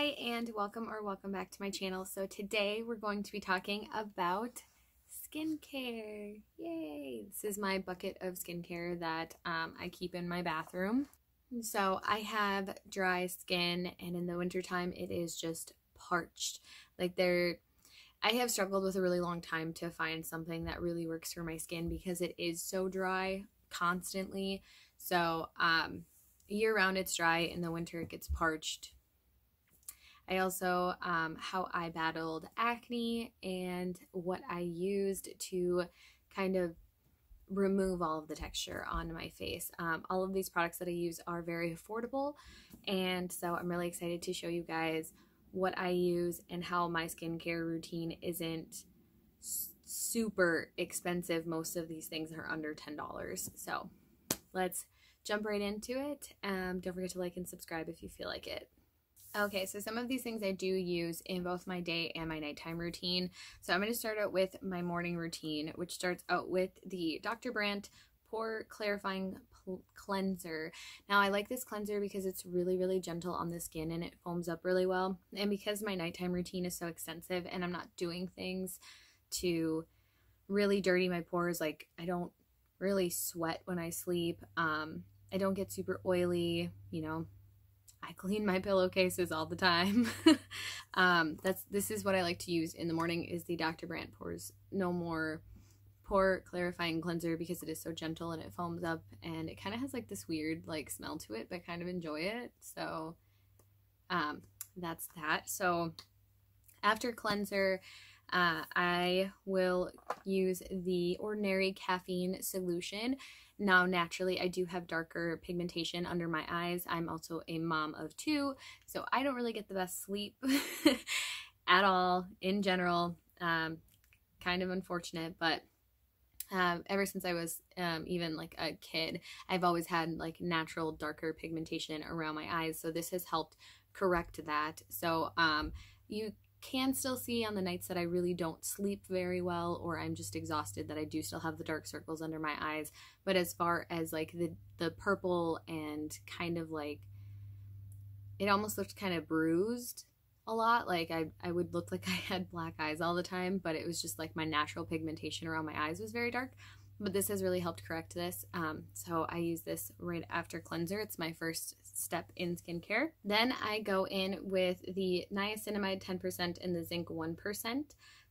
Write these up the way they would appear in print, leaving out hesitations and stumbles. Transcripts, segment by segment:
Hi and welcome back to my channel. So today we're going to be talking about skincare. Yay! This is my bucket of skincare that I keep in my bathroom. So I have dry skin, and in the wintertime it is just parched. I have struggled with a really long time to find something that really works for my skin because it is so dry constantly. So year round it's dry, in the winter it gets parched. I also, how I battled acne and what I used to kind of remove all of the texture on my face. All of these products that I use are very affordable, and so I'm really excited to show you guys what I use and how my skincare routine isn't super expensive. Most of these things are under $10. So let's jump right into it. Don't forget to like and subscribe if you feel like it. Okay, so some of these things I do use in both my day and my nighttime routine. So I'm going to start out with my morning routine, which starts out with the Dr. Brandt Pore Clarifying Cleanser. Now, I like this cleanser because it's really, really gentle on the skin and it foams up really well. And because my nighttime routine is so extensive and I'm not doing things to really dirty my pores, like I don't really sweat when I sleep. I don't get super oily, you know. I clean my pillowcases all the time. This is what I like to use in the morning, is the Dr. Brandt Pores No More Pore Clarifying Cleanser, because it is so gentle and it foams up and it kind of has like this weird like smell to it, but I kind of enjoy it. So that's that. So after cleanser, I will use the ordinary caffeine solution. Now, naturally, I do have darker pigmentation under my eyes. I'm also a mom of 2, so I don't really get the best sleep at all in general. Kind of unfortunate, but ever since I was even like a kid, I've always had like natural darker pigmentation around my eyes, so this has helped correct that. So you can still see on the nights that I really don't sleep very well, or I'm just exhausted, that I do still have the dark circles under my eyes. But as far as like the purple and kind of like, it almost looked kind of bruised a lot, like I would look like I had black eyes all the time, but it was just like my natural pigmentation around my eyes was very dark. But this has really helped correct this. So I use this right after cleanser. It's my first step in skincare. Then I go in with the niacinimide 10% and the zinc 1%.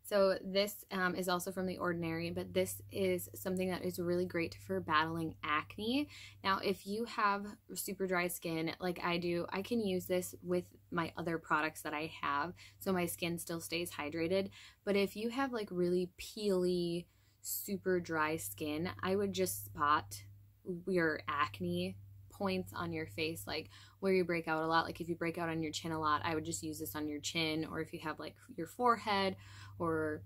So this is also from The Ordinary, but this is something that is really great for battling acne. Now, if you have super dry skin like I do, I can use this with my other products that I have, so my skin still stays hydrated. But if you have like really peely, super dry skin, I would just spot your acne points on your face, like where you break out a lot. Like if you break out on your chin a lot, I would just use this on your chin, or if you have like your forehead or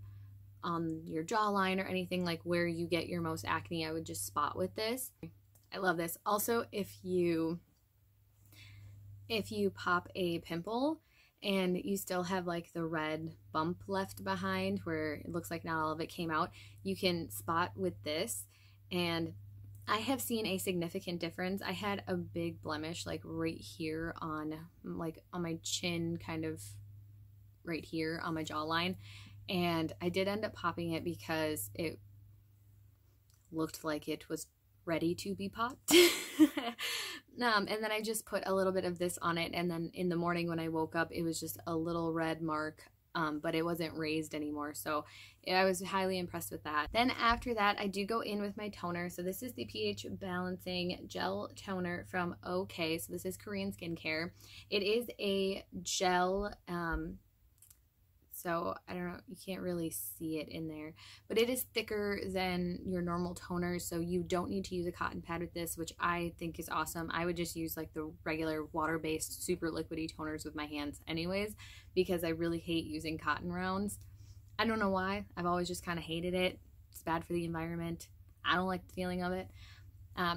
on your jawline or anything like where you get your most acne, I would just spot with this. I love this. Also, if you pop a pimple and you still have like the red bump left behind where it looks like not all of it came out, you can spot with this, and I have seen a significant difference. I had a big blemish like right here on my chin, kind of right here on my jawline, and I did end up popping it because it looked like it was ready to be popped. And then I just put a little bit of this on it, and then in the morning when I woke up, it was just a little red mark, but it wasn't raised anymore, so I was highly impressed with that. Then after that, I do go in with my toner. So this is the pH Balancing Gel Toner from OK. So this is Korean skincare. It is a gel, so I don't know, you can't really see it in there, but it is thicker than your normal toner, so you don't need to use a cotton pad with this, which I think is awesome. I would just use like the regular water-based super liquidy toners with my hands anyways, because I really hate using cotton rounds. I don't know why. I've always just kind of hated it. It's bad for the environment. I don't like the feeling of it.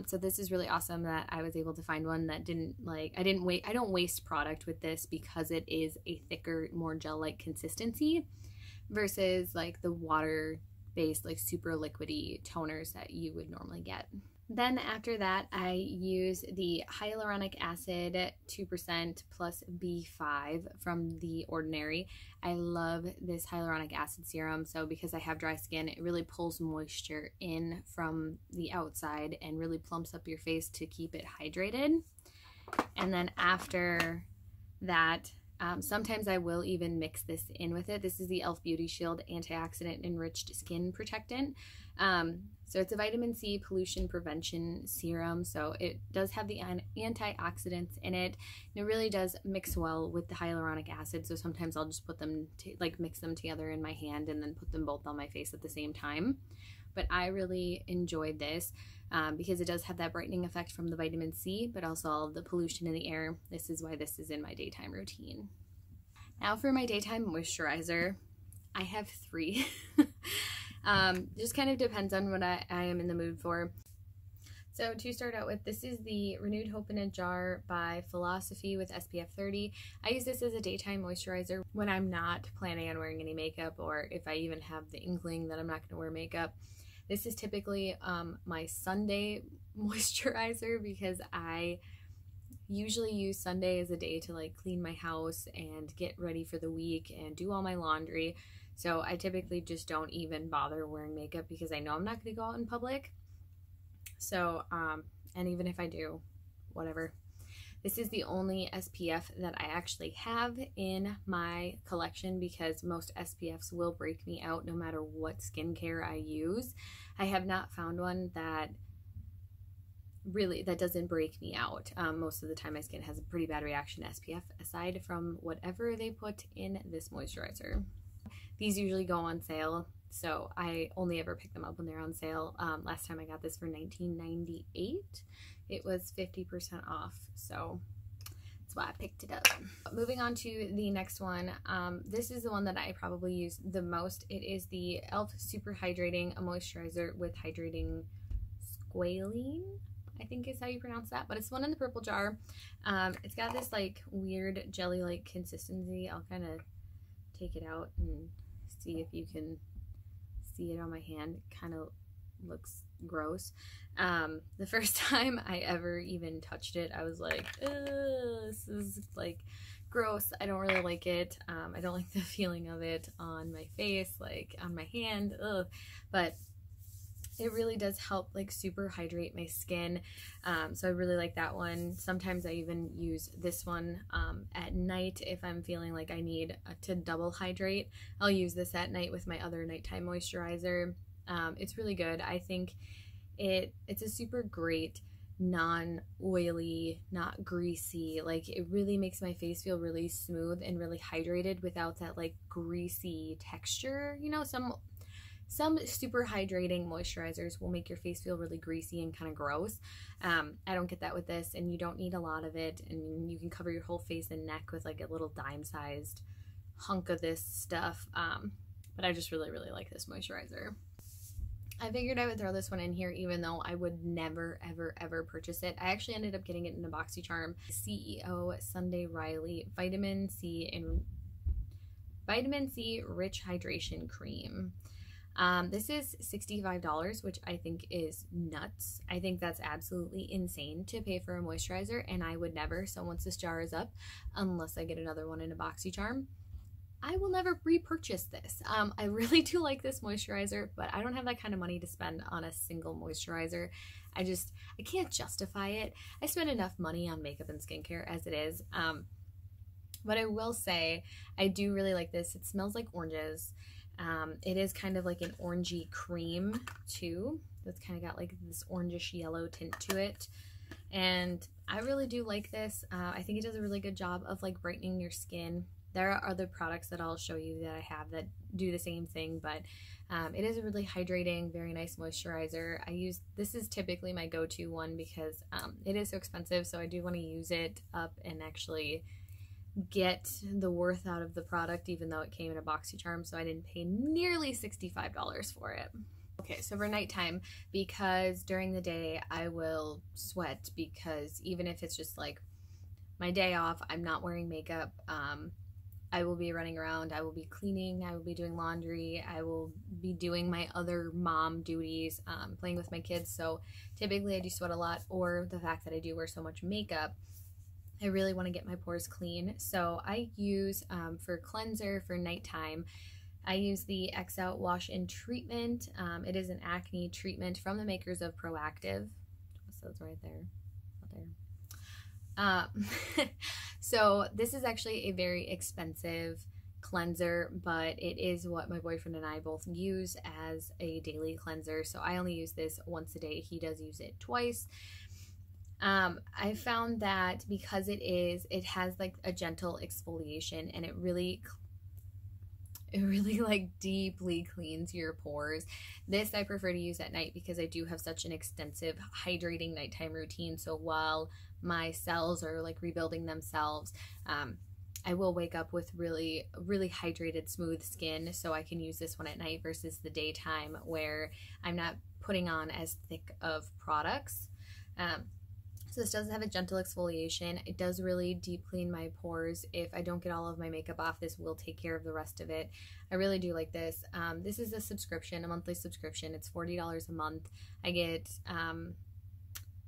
So this is really awesome that I was able to find one that didn't like, I don't waste product with this because it is a thicker, more gel-like consistency versus like the water-based, like super liquidy toners that you would normally get. Then after that, I use the hyaluronic acid 2% plus B5 from The Ordinary. I love this hyaluronic acid serum. So because I have dry skin, it really pulls moisture in from the outside and really plumps up your face to keep it hydrated. And then after that, sometimes I will even mix this in with it. This is the Ulta Beauty Shield Antioxidant Enriched Skin Protectant. So it's a vitamin C pollution prevention serum. So it does have the antioxidants in it. And it really does mix well with the hyaluronic acid. So sometimes I'll just put them, mix them together in my hand and then put them both on my face at the same time. But I really enjoyed this because it does have that brightening effect from the vitamin C, but also all of the pollution in the air. This is why this is in my daytime routine. Now for my daytime moisturizer, I have 3. Just kind of depends on what I am in the mood for. So to start out with, this is the Renewed Hope in a Jar by Philosophy with SPF 30. I use this as a daytime moisturizer when I'm not planning on wearing any makeup, or if I even have the inkling that I'm not going to wear makeup. This is typically my Sunday moisturizer because I usually use Sunday as a day to clean my house and get ready for the week and do all my laundry. So I typically just don't even bother wearing makeup because I know I'm not going to go out in public. So, and even if I do, whatever. This is the only SPF that I actually have in my collection because most SPFs will break me out no matter what skincare I use. I have not found one that doesn't break me out. Most of the time my skin has a pretty bad reaction to SPF aside from whatever they put in this moisturizer. These usually go on sale, so I only ever pick them up when they're on sale. Last time I got this for $19.98. It was 50% off, so that's why I picked it up. Moving on to the next one. This is the one that I probably use the most. It is the e.l.f. Super Hydrating Moisturizer with Hydrating Squalene, I think is how you pronounce that, but it's one in the purple jar. It's got this weird jelly-like consistency. I'll kind of take it out and see if you can see it on my hand. It kind of looks gross. The first time I ever even touched it, I was like, this is gross. I don't really like it. I don't like the feeling of it on my face, on my hand. But it really does help super hydrate my skin. So I really like that one. Sometimes I even use this one at night if I'm feeling like I need to double hydrate. I'll use this at night with my other nighttime moisturizer. It's really good. I think it's a super great, non-oily, not greasy. It really makes my face feel really smooth and really hydrated without that greasy texture. You know, some super hydrating moisturizers will make your face feel really greasy and kind of gross. I don't get that with this, and you don't need a lot of it, and you can cover your whole face and neck with a little dime-sized hunk of this stuff. But I just really, really like this moisturizer. I figured I would throw this one in here even though I would never, ever, ever purchase it. I actually ended up getting it in a BoxyCharm. CEO Sunday Riley Vitamin C Rich Hydration Cream. This is $65, which I think is nuts. I think that's absolutely insane to pay for a moisturizer, and I would never. So once this jar is up, unless I get another one in a BoxyCharm, I will never repurchase this. I really do like this moisturizer, but I don't have that kind of money to spend on a single moisturizer. I can't justify it. I spend enough money on makeup and skincare as it is. But I will say, I do really like this. It smells like oranges. It is kind of like an orangey cream too. That's kind of got this orangish yellow tint to it. And I really do like this. I think it does a really good job of brightening your skin. There are other products that I'll show you that I have that do the same thing, but it is a really hydrating, very nice moisturizer. This is typically my go-to one because it is so expensive, so I do want to use it up and actually get the worth out of the product, even though it came in a BoxyCharm, so I didn't pay nearly $65 for it. Okay, so for nighttime, because during the day I will sweat, because even if it's just my day off, I'm not wearing makeup, I will be running around, I will be cleaning, I will be doing laundry, I will be doing my other mom duties, playing with my kids. So typically I do sweat a lot, or the fact that I do wear so much makeup, I really want to get my pores clean. So I use, for cleanser for nighttime, I use the X Out Wash In Treatment. It is an acne treatment from the makers of Proactive. So it's right there. So this is actually a very expensive cleanser, but it is what my boyfriend and I both use as a daily cleanser. So I only use this once a day. He does use it twice. I found that because it has like a gentle exfoliation, and it really like deeply cleans your pores. This I prefer to use at night because I do have such an extensive hydrating nighttime routine. So while my cells are like rebuilding themselves, I will wake up with really hydrated, smooth skin. So I can use this one at night versus the daytime where I'm not putting on as thick of products. So this does have a gentle exfoliation. It does really deep clean my pores. If I don't get all of my makeup off, this will take care of the rest of it. I really do like this. This is a subscription, a monthly subscription. It's $40 a month. I get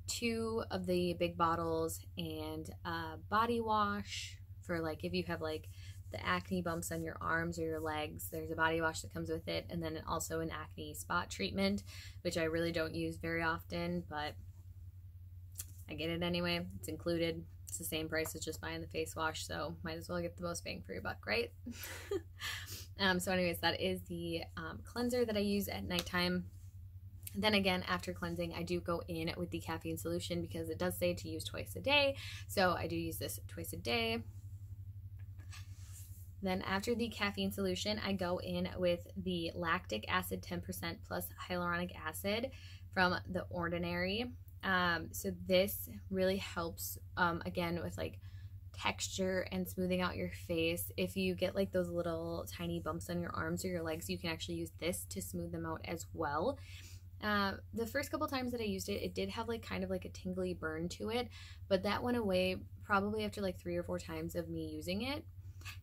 2 of the big bottles and a body wash for like if you have like the acne bumps on your arms or your legs. There's a body wash that comes with it, and then also an acne spot treatment, which I really don't use very often, but I get it anyway. It's included. It's the same price as just buying the face wash, so might as well get the most bang for your buck, right? So anyways, that is the cleanser that I use at nighttime. Then again, after cleansing, I do go in with the caffeine solution because it does say to use twice a day, so I do use this twice a day. Then after the caffeine solution, I go in with the lactic acid 10% plus hyaluronic acid from The Ordinary. So this really helps, again, with like texture and smoothing out your face. If you get like those little tiny bumps on your arms or your legs, you can actually use this to smooth them out as well. The first couple times that I used it, it did have like kind of like a tingly burn to it, but that went away probably after like 3 or 4 times of me using it.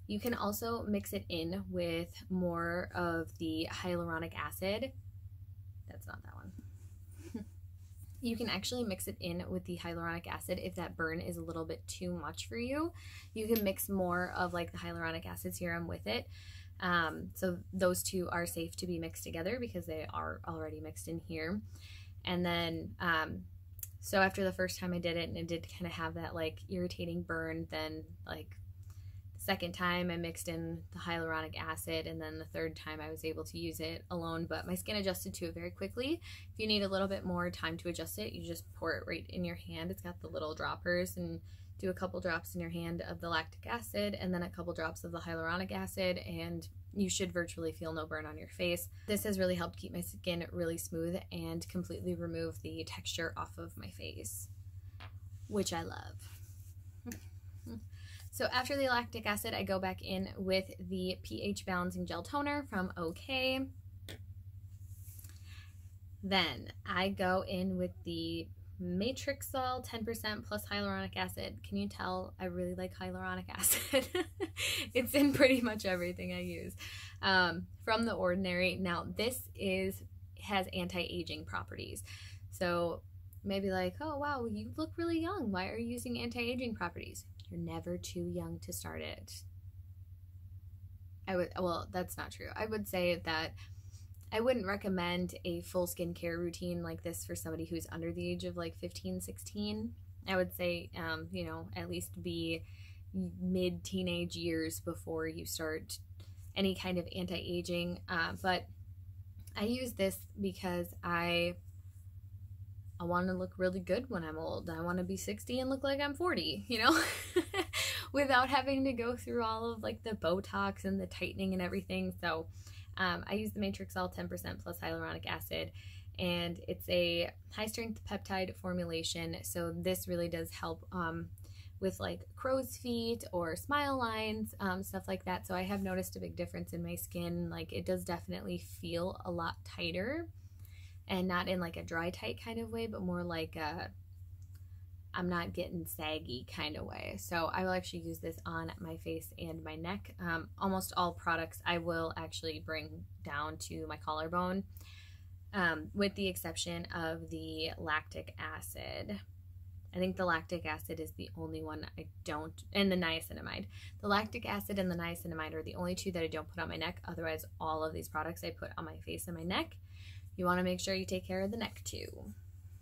You can also mix it in with more of the hyaluronic acid. That's not that one. You can actually mix it in with the hyaluronic acid if that burn is a little bit too much for you. You can mix more of like the hyaluronic acid serum with it. So those two are safe to be mixed together because they are already mixed in here. And then, so after the first time I did it and it did kind of have that like irritating burn, then like second time I mixed in the hyaluronic acid, and then the third time I was able to use it alone, but my skin adjusted to it very quickly. If you need a little bit more time to adjust it, you just pour it right in your hand. It's got the little droppers, and do a couple drops in your hand of the lactic acid and then a couple drops of the hyaluronic acid, and you should virtually feel no burn on your face. This has really helped keep my skin really smooth and completely remove the texture off of my face, which I love. So after the lactic acid, I go back in with the pH Balancing Gel Toner from OK. Then I go in with the Matrixyl 10% plus hyaluronic acid. Can you tell I really like hyaluronic acid? It's in pretty much everything I use. From The Ordinary. Now this has anti-aging properties. So maybe like, oh wow, you look really young. Why are you using anti-aging properties? You're never too young to start it. Well, that's not true. I would say that I wouldn't recommend a full skincare routine like this for somebody who's under the age of like 15, 16. I would say, you know, at least be mid-teenage years before you start any kind of anti-aging. But I use this because I want to look really good when I'm old. I want to be 60 and look like I'm 40, you know, without having to go through all of like the Botox and the tightening and everything. So I use the Matrixyl 10% plus hyaluronic acid, and it's a high strength peptide formulation. So this really does help with like crow's feet or smile lines, stuff like that. So I have noticed a big difference in my skin. Like it does definitely feel a lot tighter, and not in like a dry tight kind of way, but more like a, I'm not getting saggy kind of way. So I will actually use this on my face and my neck. Almost all products I will actually bring down to my collarbone, with the exception of the lactic acid. I think the lactic acid is the only one I don't, and the niacinimide. The lactic acid and the niacinimide are the only two that I don't put on my neck. Otherwise, all of these products I put on my face and my neck. You want to make sure you take care of the neck too.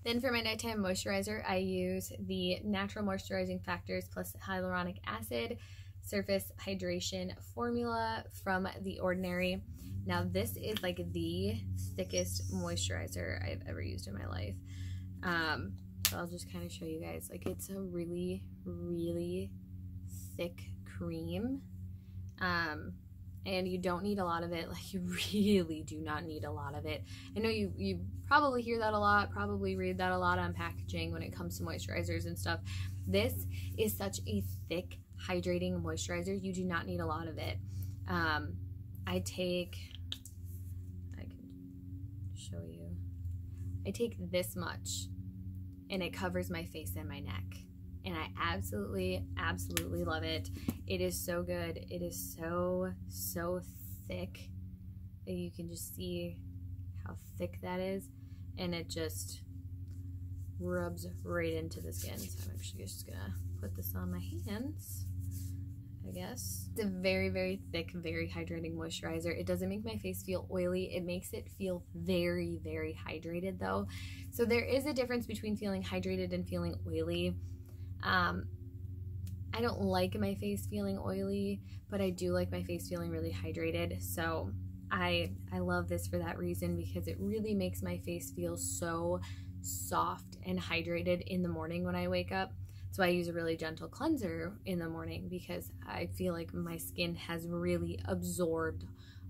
Then for my nighttime moisturizer, I use the Natural Moisturizing Factors plus Hyaluronic Acid Surface Hydration Formula from The Ordinary. Now this is like the thickest moisturizer I've ever used in my life. So I'll just kind of show you guys. Like, it's a really, really thick cream. And you don't need a lot of it. Like, you really do not need a lot of it. I know you probably hear that a lot, probably read that a lot on packaging when it comes to moisturizers and stuff. This is such a thick, hydrating moisturizer. You do not need a lot of it. I can show you. I take this much, and it covers my face and my neck. And I absolutely, absolutely love it. It is so good. It is so, so thick that you can just see how thick that is. And it just rubs right into the skin. So I'm actually just gonna put this on my hands, I guess. It's a very, very thick, very hydrating moisturizer. It doesn't make my face feel oily. It makes it feel very, very hydrated though. So there is a difference between feeling hydrated and feeling oily. I don't like my face feeling oily, but I do like my face feeling really hydrated. So I love this for that reason, because it really makes my face feel so soft and hydrated in the morning when I wake up. So I use a really gentle cleanser in the morning because I feel like my skin has really absorbed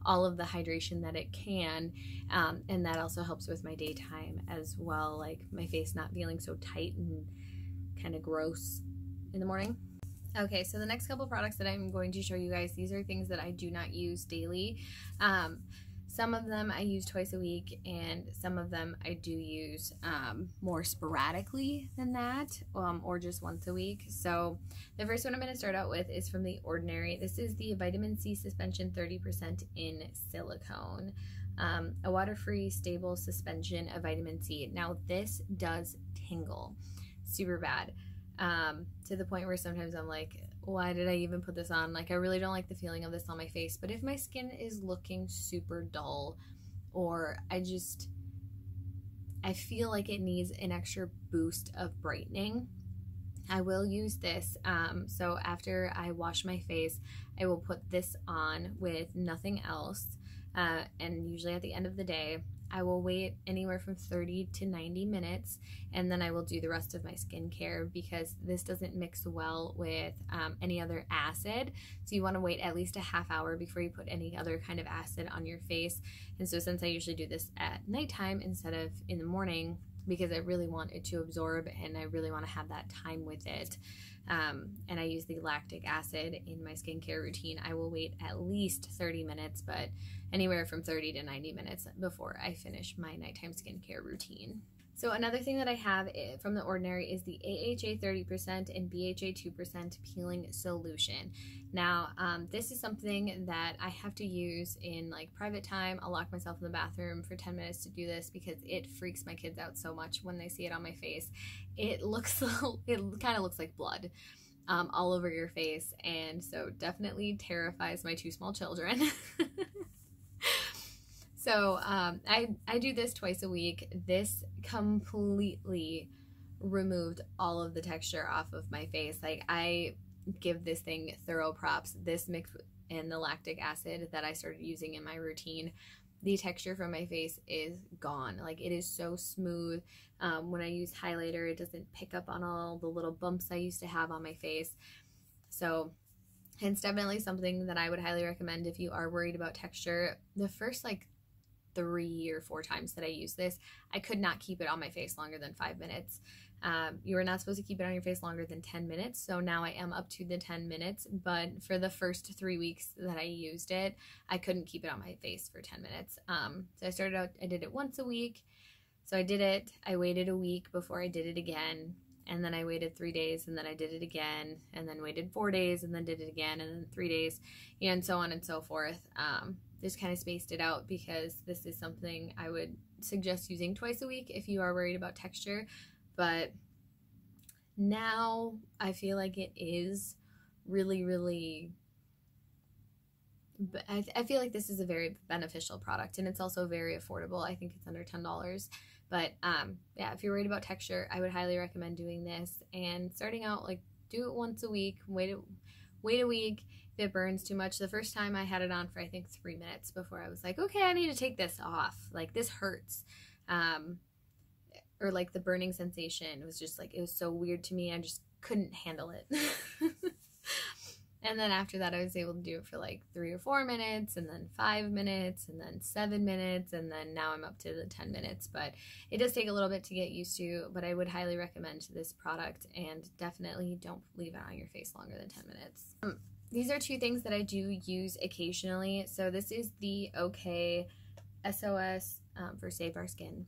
all of the hydration that it can, and that also helps with my daytime as well, like my face not feeling so tight and kind of gross in the morning. Okay, so the next couple products that I'm going to show you guys, these are things that I do not use daily. Some of them I use twice a week, and some of them I do use more sporadically than that, or just once a week. So the first one I'm going to start out with is from The Ordinary. This is the Vitamin C Suspension 30% in silicone. A water-free, stable suspension of vitamin C. Now this does tingle super bad, to the point where sometimes I'm like, why did I even put this on? Like, I really don't like the feeling of this on my face. But if my skin is looking super dull, or I feel like it needs an extra boost of brightening, I will use this. So after I wash my face, I will put this on with nothing else, and usually at the end of the day, I will wait anywhere from 30 to 90 minutes, and then I will do the rest of my skincare, because this doesn't mix well with any other acid. So you want to wait at least a half hour before you put any other kind of acid on your face. And so since I usually do this at nighttime instead of in the morning, because I really want it to absorb and I really want to have that time with it, and I use the lactic acid in my skincare routine, I will wait at least 30 minutes, but anywhere from 30 to 90 minutes before I finish my nighttime skincare routine. So another thing that I have from The Ordinary is the AHA 30% and BHA 2% peeling solution. Now, this is something that I have to use in like private time. I'll lock myself in the bathroom for 10 minutes to do this because it freaks my kids out so much when they see it on my face. It kind of looks like blood all over your face, and so definitely terrifies my two small children. So I do this twice a week. This completely removed all of the texture off of my face. Like, I give this thing thorough props. This mixed in the lactic acid that I started using in my routine, the texture from my face is gone. Like, it is so smooth. When I use highlighter, it doesn't pick up on all the little bumps I used to have on my face. So it's definitely something that I would highly recommend if you are worried about texture. The first like 3 or 4 times that I used this, I could not keep it on my face longer than 5 minutes. You are not supposed to keep it on your face longer than 10 minutes. So now I am up to the 10 minutes, but for the first 3 weeks that I used it, I couldn't keep it on my face for 10 minutes. So I started out, I did it once a week. So I did it, I waited a week before I did it again. and then I waited 3 days, and then I did it again, and then waited 4 days, and then did it again, and then 3 days, and so on and so forth. Just kind of spaced it out because this is something I would suggest using twice a week if you are worried about texture. But now I feel like it is really, I feel like this is a very beneficial product, and it's also very affordable. I think it's under $10. But yeah, if you're worried about texture, I would highly recommend doing this. And starting out, like, do it once a week, wait a week. If it burns too much, the first time I had it on for I think 3 minutes before I was like, okay, I need to take this off. Like, this hurts. Or like the burning sensation was just like, it was so weird to me. I just couldn't handle it. And then after that, I was able to do it for like 3 or 4 minutes, and then 5 minutes, and then 7 minutes, and then now I'm up to the 10 minutes. But it does take a little bit to get used to, but I would highly recommend this product, and definitely don't leave it on your face longer than 10 minutes. These are 2 things that I do use occasionally. So this is the OK SOS for Save Our Skin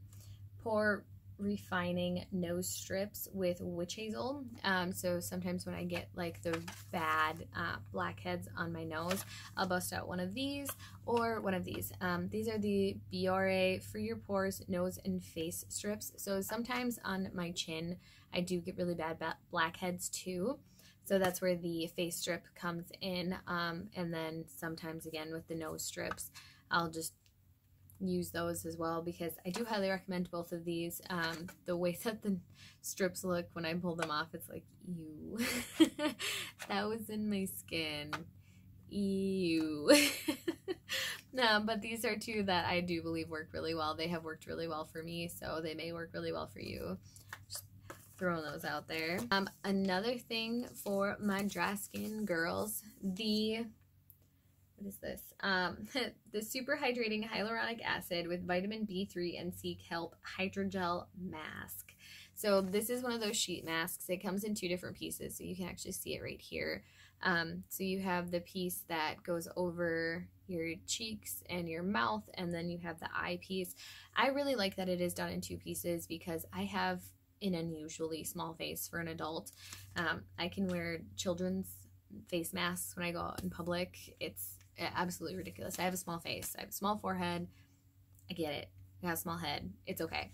Pore Refining Nose Strips with witch hazel. So sometimes when I get like the bad blackheads on my nose, I'll bust out one of these or one of these. These are the Biore For Your Pores Nose and Face Strips. So sometimes on my chin, I do get really bad blackheads too. So that's where the face strip comes in. And then sometimes again with the nose strips, I'll just use those as well, because I do highly recommend both of these. The way that the strips look when I pull them off, it's like, ew. That was in my skin. Ew. No, but these are 2 that I do believe work really well. They have worked really well for me, so they may work really well for you. Just throwing those out there. Another thing for my dry skin girls, what is this? The Super Hydrating Hyaluronic Acid with Vitamin B3 and C Kelp Hydrogel Mask. So this is one of those sheet masks. It comes in 2 different pieces, so you can actually see it right here. So you have the piece that goes over your cheeks and your mouth, and then you have the eye piece. I really like that it is done in 2 pieces because I have an unusually small face for an adult. I can wear children's face masks when I go out in public. It's absolutely ridiculous. I have a small face. I have a small forehead. I get it. I have a small head. It's okay.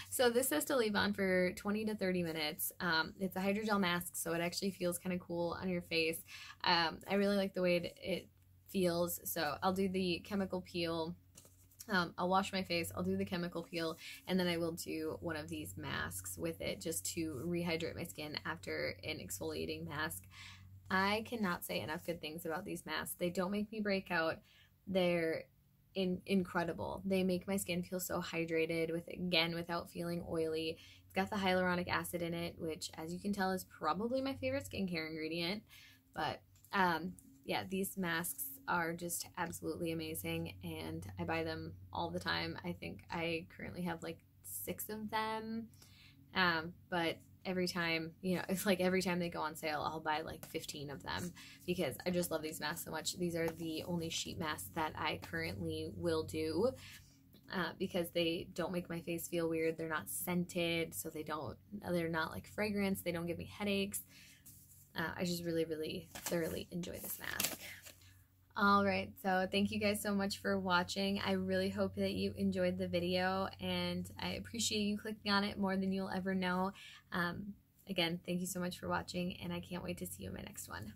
So this says to leave on for 20 to 30 minutes. It's a hydrogel mask, so it actually feels kind of cool on your face. I really like the way it feels. So I'll do the chemical peel. I'll wash my face, I'll do the chemical peel, and then I will do one of these masks with it just to rehydrate my skin after an exfoliating mask. I cannot say enough good things about these masks. They don't make me break out. They're incredible. They make my skin feel so hydrated, without feeling oily. It's got the hyaluronic acid in it, which, as you can tell, is probably my favorite skincare ingredient. But yeah, these masks are just absolutely amazing, and I buy them all the time. I think I currently have like 6 of them, but every time, it's like every time they go on sale, I'll buy like 15 of them because I just love these masks so much. These are the only sheet masks that I currently will do because they don't make my face feel weird. They're not scented, so they're not like fragrance. They don't give me headaches. I just really thoroughly enjoy this mask. Alright, so thank you guys so much for watching. I really hope that you enjoyed the video, and I appreciate you clicking on it more than you'll ever know. Again, thank you so much for watching, and I can't wait to see you in my next one.